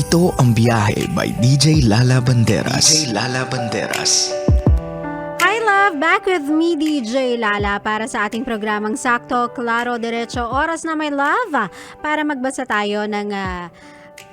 Ito ang Biyahe by DJ Lala Banderas. DJ Lala Banderas. Hi love! Back with me, DJ Lala, para sa ating programang Sakto, Klaro, Diretso, Oras na may love, para magbasa tayo ng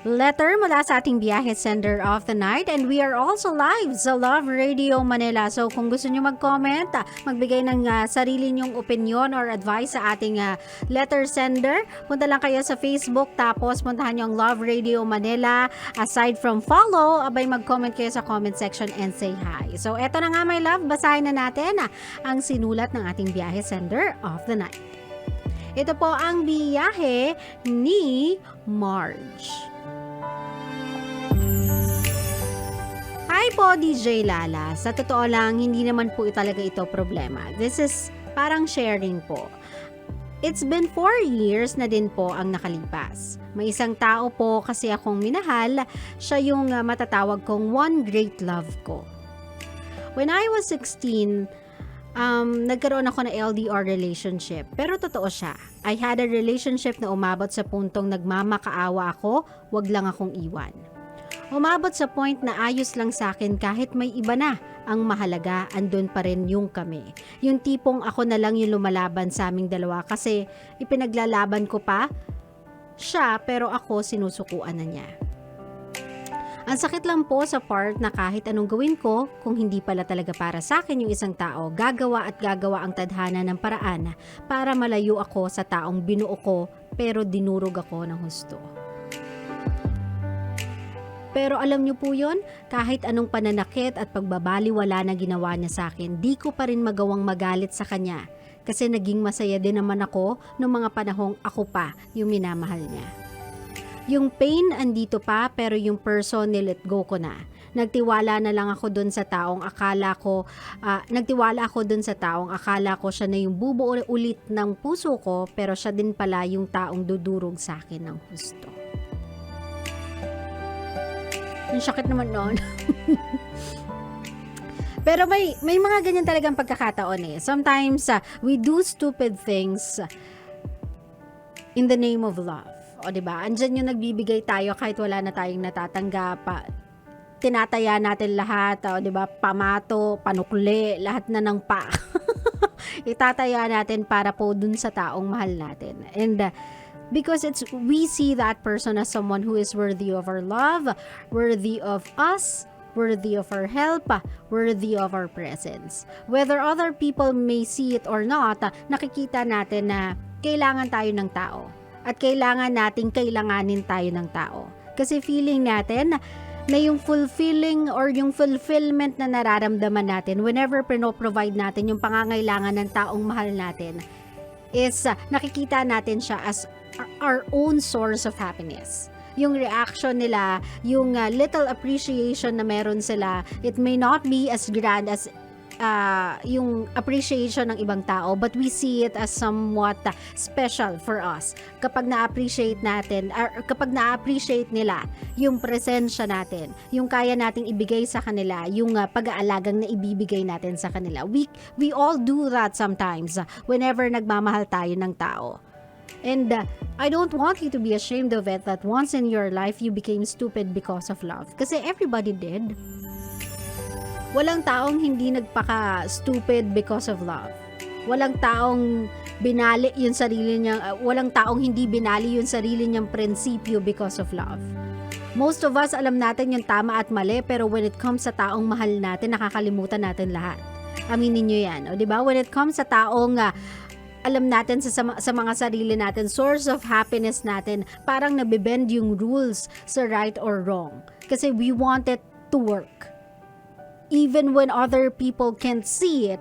letter mula sa ating biyahe sender of the night, and we are also live sa Love Radio Manila. So kung gusto nyo mag-comment, magbigay ng sarili nyong opinion or advice sa ating letter sender, punta lang kayo sa Facebook, tapos puntahan nyo ang Love Radio Manila. Aside from follow, abay mag-comment kayo sa comment section and say hi. So eto na nga my love, basahin na natin ang sinulat ng ating biyahe sender of the night. Ito po ang biyahe ni Marge. Hi po, DJ Lala. Sa totoo lang, hindi naman po talaga ito problema. This is parang sharing po. It's been 4 years na din po ang nakalipas. May isang tao po kasi akong minahal. Siya yung matatawag kong one great love ko. When I was 16, nagkaroon ako ng LDR relationship. Pero totoo siya. I had a relationship na umabot sa puntong nagmamakaawa ako, wag lang akong iwan. Umabot sa point na ayos lang sa akin kahit may iba na. Ang mahalaga, andun pa rin yung kami. Yung tipong ako na lang yung lumalaban sa aming dalawa kasi ipinaglalaban ko pa siya pero ako sinusukuan na niya. Ang sakit lang po sa part na kahit anong gawin ko, kung hindi pala talaga para sa akin yung isang tao, gagawa ang tadhana ng paraan para malayo ako sa taong binuo ko pero dinurog ako ng husto. Pero alam niyo po yon, kahit anong pananakit at pagbabaliwala na ginawa niya sa akin, di ko pa rin magawang magalit sa kanya. Kasi naging masaya din naman ako noong mga panahong ako pa yung minamahal niya. Yung pain andito pa pero yung person nilet go ko na. Nagtiwala na ako dun sa taong akala ko siya na yung bubuo ulit ng puso ko pero siya din pala yung taong dudurog sa akin ng husto. Yung sakit naman noon. Pero may mga ganyan talagang pagkakataon eh. Sometimes we do stupid things in the name of love. O diba? Andyan yung nagbibigay tayo kahit wala na tayong natatanggap. Tinataya natin lahat, o diba? Pamato, panukli, lahat na ng pa. Itataya natin para po dun sa taong mahal natin. And because we see that person as someone who is worthy of our love, worthy of us, worthy of our help, worthy of our presence. Whether other people may see it or not, nakikita natin na kailangan tayo ng tao. At kailangan nating kailanganin tayo ng tao. Kasi feeling natin na yung fulfilling or yung fulfillment na nararamdaman natin whenever provide natin yung pangangailangan ng taong mahal natin is nakikita natin siya as our own source of happiness. Yung reaction nila, yung little appreciation na meron sila, it may not be as grand as yung appreciation ng ibang tao, but we see it as somewhat special for us kapag na-appreciate natin or kapag na-appreciate nila yung presensya natin, yung kaya nating ibigay sa kanila, yung pag-aalagang na ibibigay natin sa kanila. We all do that sometimes whenever nagmamahal tayo ng tao. And I don't want you to be ashamed of it that once in your life you became stupid because of love. Kasi everybody did. Walang taong hindi nagpaka-stupid because of love. Walang taong binali yung sarili niyang, walang taong hindi binali yung sarili niyang prinsipyo because of love. Most of us alam natin yung tama at mali, pero when it comes sa taong mahal natin, nakakalimutan natin lahat. Aminin niyo yan, o diba? When it comes sa taong alam natin sa mga sarili natin, source of happiness natin, parang nabibend yung rules sa right or wrong. Kasi we want it to work. Even when other people can't see it,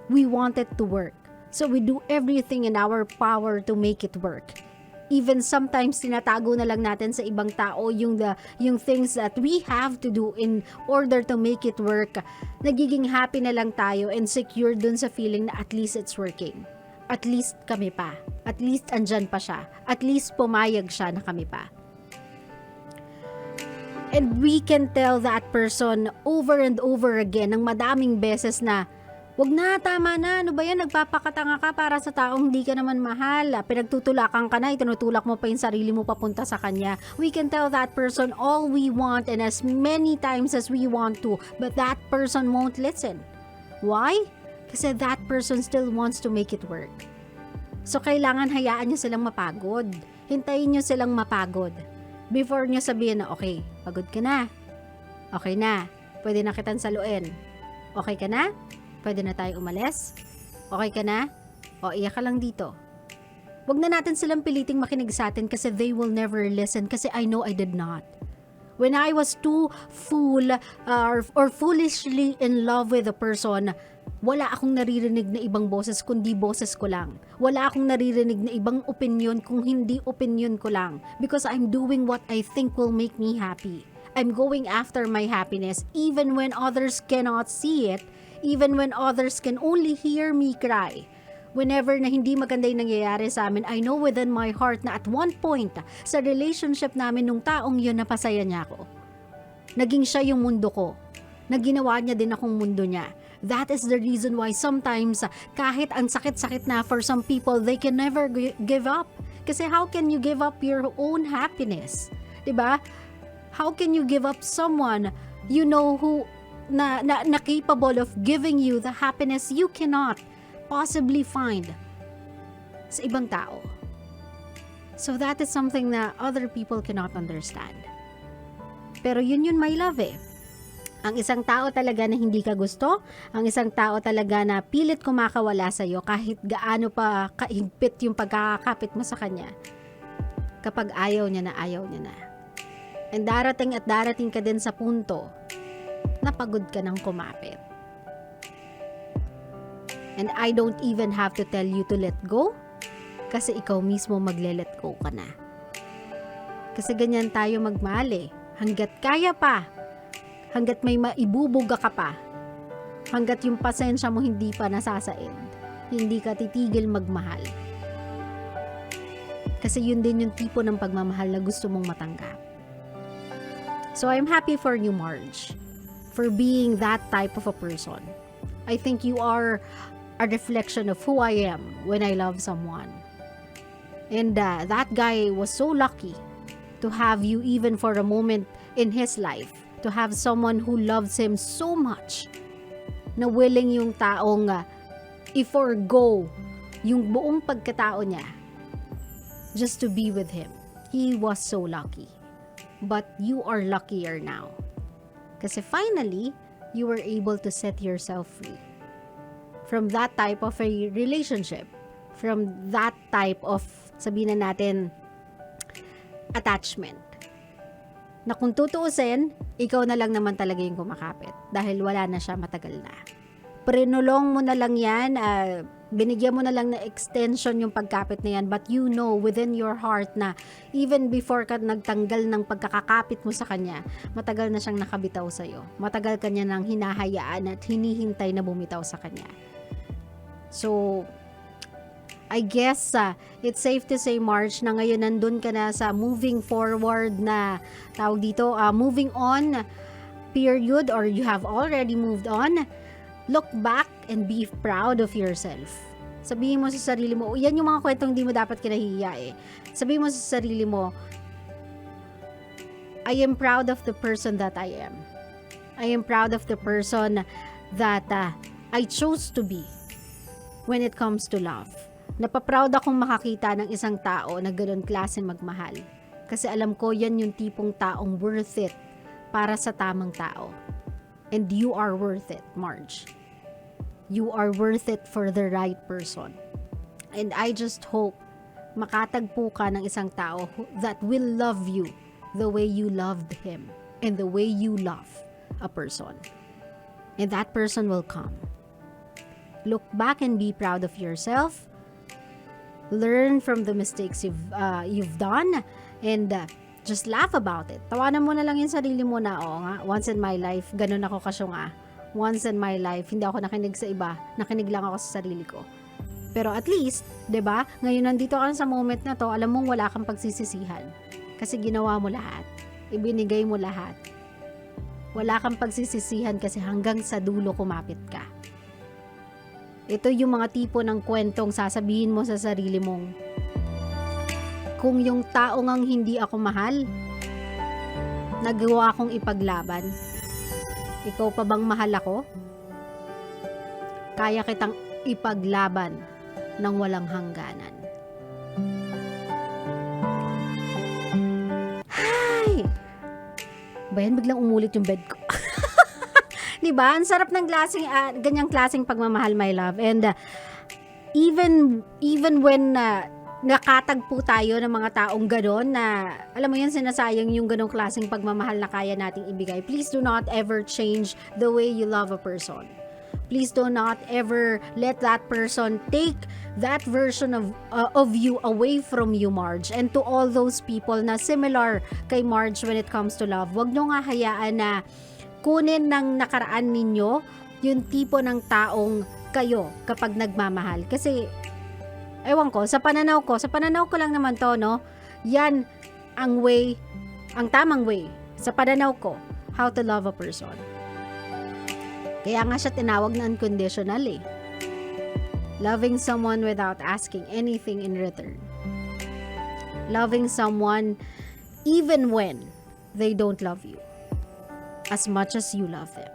we want it to work. So we do everything in our power to make it work. Even sometimes tinatago na lang natin sa ibang tao yung things that we have to do in order to make it work. Nagiging happy na lang tayo and secure dun sa feeling na at least it's working. At least kami pa. At least andyan pa siya. At least pumayag siya na kami pa. And we can tell that person over and over again ng madaming beses na Wag na, tama na. Ano ba yan? Nagpapakatanga ka para sa taong hindi ka naman mahal. Pinagtutulakan ka na, itinutulak mo pa yung sarili mo papunta sa kanya. We can tell that person all we want and as many times as we want to, but that person won't listen. Why? Kasi that person still wants to make it work. So, kailangan hayaan nyo silang mapagod. Hintayin nyo silang mapagod. Before nyo sabihin na, okay, pagod ka na. Okay na. Pwede na kitang saluin. Okay ka na? Pwede na tayo umalis? Okay ka na? O iyak ka lang dito. Wag na natin silang piliting makinig sa atin kasi they will never listen kasi I know I did not. When I was too or foolishly in love with a person, wala akong naririnig na ibang boses kundi boses ko lang. Wala akong naririnig na ibang opinion kung hindi opinion ko lang. Because I'm doing what I think will make me happy. I'm going after my happiness even when others cannot see it. Even when others can only hear me cry. Whenever na hindi maganda yung nangyayari sa amin, I know within my heart na at one point sa relationship namin nung taong yun napasaya niya ako. Naging siya yung mundo ko. Naginawa niya din akong mundo niya. That is the reason why sometimes kahit ang sakit-sakit na for some people, they can never give up. Kasi how can you give up your own happiness? Diba? How can you give up someone you know who na capable of giving you the happiness you cannot possibly find sa ibang tao. So that is something na other people cannot understand. Pero yun my love eh. Ang isang tao talaga na hindi ka gusto, ang isang tao talaga na pilit kumakawala sa'yo kahit gaano pa kahigpit yung pagkakakapit mo sa kanya. Kapag ayaw niya na. And darating ka din sa punto napagod ka ng kumapit. And I don't even have to tell you to let go kasi ikaw mismo magle-let go ka na. Kasi ganyan tayo magmahal eh. Hanggat kaya pa, hanggat may maibubuga ka pa, hanggat yung pasensya mo hindi pa nasasaid, hindi ka titigil magmahal. Kasi yun din yung tipo ng pagmamahal na gusto mong matanggap. So I'm happy for you, Marge, for being that type of a person. I think you are a reflection of who I am when I love someone. And that guy was so lucky to have you even for a moment in his life. To have someone who loves him so much na willing yung taong i-forgo yung buong pagkatao niya just to be with him. He was so lucky. But you are luckier now. Kasi finally, you were able to set yourself free from that type of a relationship, from that type of, sabihin na natin, attachment. Na kung tutuusin, ikaw na lang naman talaga yung kumakapit dahil wala na siya matagal na. Prinulong mo na lang yan, binigyan mo na lang na extension yung pagkapit na yan, but you know within your heart na even before ka nagtanggal ng pagkakakapit mo sa kanya, matagal na siyang nakabitaw sa'yo. Matagal ka niya nang hinahayaan at hinihintay na bumitaw sa kanya. So, I guess it's safe to say, Marge, na ngayon nandun ka na sa moving forward na tawag dito, moving on period, or you have already moved on. Look back and be proud of yourself. Sabihin mo sa sarili mo, yan yung mga kwentong di mo dapat kinahihiya eh. Sabihin mo sa sarili mo, I am proud of the person that I am. I am proud of the person that I chose to be when it comes to love. Napaproud akong makakita ng isang tao na gano'n klase magmahal. Kasi alam ko yan yung tipong taong worth it para sa tamang tao. And you are worth it, Marge. You are worth it for the right person. And I just hope makatagpo ka ng isang tao that will love you the way you loved him and the way you love a person. And that person will come. Look back and be proud of yourself. Learn from the mistakes you've done and just laugh about it. Tawanan mo na lang yung sarili mo na, nga, once in my life, ganun ako kasyunga. Once in my life, hindi ako nakinig sa iba, nakinig lang ako sa sarili ko. Pero at least, 'di ba? Ngayon nandito ka sa moment na 'to, alam mong wala kang pagsisisihan. Kasi ginawa mo lahat. Ibinigay mo lahat. Wala kang pagsisisihan kasi hanggang sa dulo kumapit ka. Ito yung mga tipo ng kwentong sasabihin mo sa sarili mong, kung yung tao ngang hindi ako mahal, nagawa kong ipaglaban, ikaw pa bang mahal ako? Kaya kitang ipaglaban ng walang hangganan. Hay! Bayan, biglang umulit yung bed ko. Diba? Ang sarap ng ganyang klaseng pagmamahal, my love. And even when nakatagpo tayo ng mga taong gano'n na, alam mo yun, sinasayang yung ganong klaseng pagmamahal na kaya nating ibigay, please do not ever change the way you love a person. Please do not ever let that person take that version of you away from you, Marge. And to all those people na similar kay Marge when it comes to love, wag nyo nga hayaan na kunin ng nakaraan ninyo yung tipo ng taong kayo kapag nagmamahal. Kasi, ewan ko, sa pananaw ko lang naman to, no? Yan ang tamang way, sa pananaw ko, how to love a person. Kaya nga siya tinawag na unconditional eh. Loving someone without asking anything in return. Loving someone even when they don't love you as much as you love them.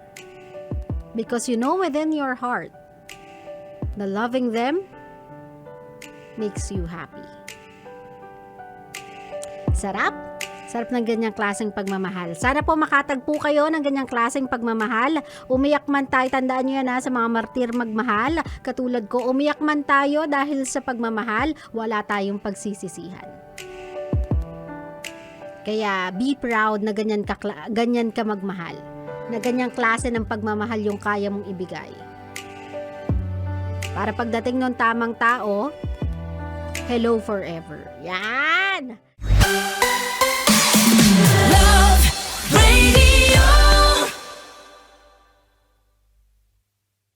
Because you know within your heart na loving them makes you happy. Sarap? Sarap ng ganyang klaseng pagmamahal. Sana po makatagpo kayo ng ganyang klaseng pagmamahal. Umiyak man tayo, tandaan nyo yan sa mga martir magmahal. Katulad ko, umiyak man tayo dahil sa pagmamahal, wala tayong pagsisisihan. Kaya be proud na ganyan ka magmahal. Na ganyang klase ng pagmamahal yung kaya mong ibigay. Para pagdating ng tamang tao, hello forever. Yan!